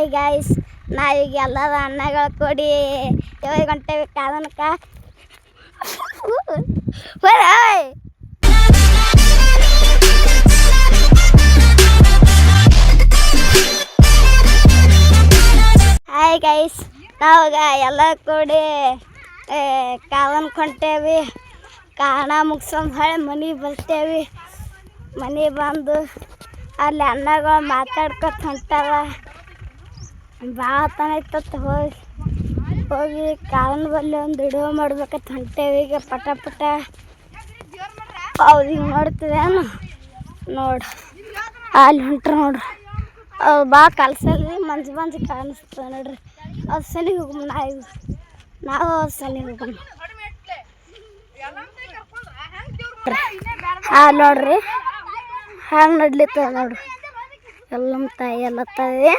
Hi guys, ನಾವೀಗ ಎಲ್ಲರ ಅಣ್ಣಗಳು ಕೂಡಿ 7 ಗಂಟೆಗೆ ಕಾದನಕ ಹಾಯ್ ಗೈಸ್, ನಾವಾಗ ಎಲ್ಲ ಕೂಡಿ ಕಾದನ್ ಕೊಂಟೇವಿ. ಕಾರಣ ಮುಗಿಸ್ಕೊಂಡು ಹೊಳೆ ಮನೆಗೆ ಬರ್ತೇವಿ. ಮನೆಗೆ ಬಂದು ಅಲ್ಲಿ ಅಣ್ಣಗಳು ಮಾತಾಡ್ಕೊತ ಹೊಂಟಾರ. ಭಾಳ ತನೈತತ್ ಹೋಗಿ ಕಾಲನ ಬಲ್ಲಿ ಒಂದು ವಿಡಿಯೋ ಮಾಡ್ಬೇಕಂತ ಹೊಂಟೇವಿ. ಈಗ ಪಟ ಅವ್ರು ಹಿಂಗೆ ನೋಡ್ತಿದ್ದೇನು ನೋಡು, ಅಲ್ಲಿ ಹೊಂಟ್ರ ನೋಡ್ರಿ. ಅವ್ರು ಭಾಳ ಕಲ್ಸಲ್ರಿ, ಮಂಜು ಕಾಣಿಸ್ತದೆ ನೋಡ್ರಿ. ಅವ್ರು ಸನಿಗೆ ಹೋಗಮ್ಮ, ನಾವು ಅವ್ರು ಸನಿಗೆ ಹೋಗಮ್ಮ. ನೋಡ್ರಿ ಹಂಗೆ ನಡ್ಲಿತ್ತದ ನೋಡ್ರಿ. ಎಲ್ಲಮ್ಮ ತಾಯಿ ಎಲ್ಲ ತಾಯಿ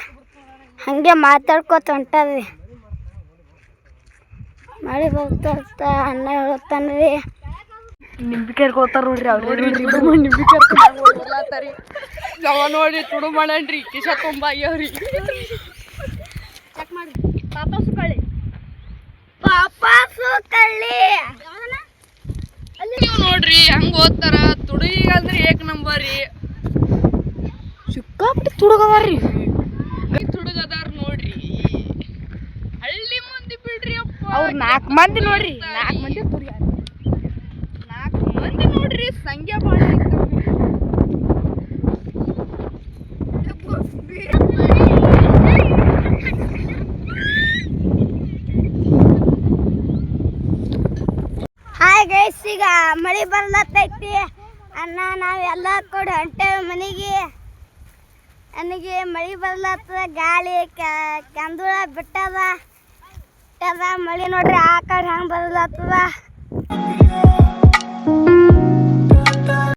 ಹಾಗೆ ಮಾತಾಡ್ಕೊತ ಹೊಂಟದ್ರಿ. ಮಳೆ ಬರ್ತ ಅಣ್ಣ ಹೇಳ್ತಾನ್ರಿ. ನಿಂಬಿಕಾಯಿ ಹೋಗ್ತಾರ ನೋಡ್ರಿ. ಅವ್ರು ನಿಂಬಿಕಾಯಿ ಯಾವ ನೋಡಿ ತುಡು ಮಾಡಣ್ರಿ. ಕಿಶ ತುಂಬ ಆಗ್ಯಾವ್ರಿ. ಚೆಕ್ ಮಾಡಿ ಪಾಪಾಸು ಕಳ್ಳಿ ನೋಡ್ರಿ ಹಂಗ ಓದ್ತಾರ. ತುಡುಗ ಅಂದ್ರೆ ಏಕ್ ನಂಬರಿ. ಸಿಕ್ಕಾಪಟ್ಟಿ ತುಡುಗದಾರ್ರಿ. ತುಡುಗದಾರ ನೋಡ್ರಿ. ಹಳ್ಳಿ ಮಂದಿ ಬಿಡ್ರಿ ಅಪ್ಪ. ಅವ್ರು 4 ಮಂದಿ ನೋಡ್ರಿ. 4 ಮಂದಿ ತುಡುಗಾರ. 4 ಮಂದಿ ನೋಡ್ರಿ. ಸಂಖ್ಯೆ ಬಾಳ ಹಾಯ್ ಗೈಸ್, ಈಗ ಮಳೆ ಬರ್ಲತ್ತೈತಿ. ಅಣ್ಣ ನಾವೆಲ್ಲ ಕೂಡ ಹೊಂಟೇವಿ ಮನೆಗೆ. ನನಗೆ ಮಳೆ ಬರ್ಲತ್ತದ, ಗಾಳಿ ಕಂದುಳ ಬಿಟ್ಟದ. ಮಳೆ ನೋಡ್ರಿ ಆ ಕಡೆ ಹಂಗೆ ಬರ್ಲತ್ತದ.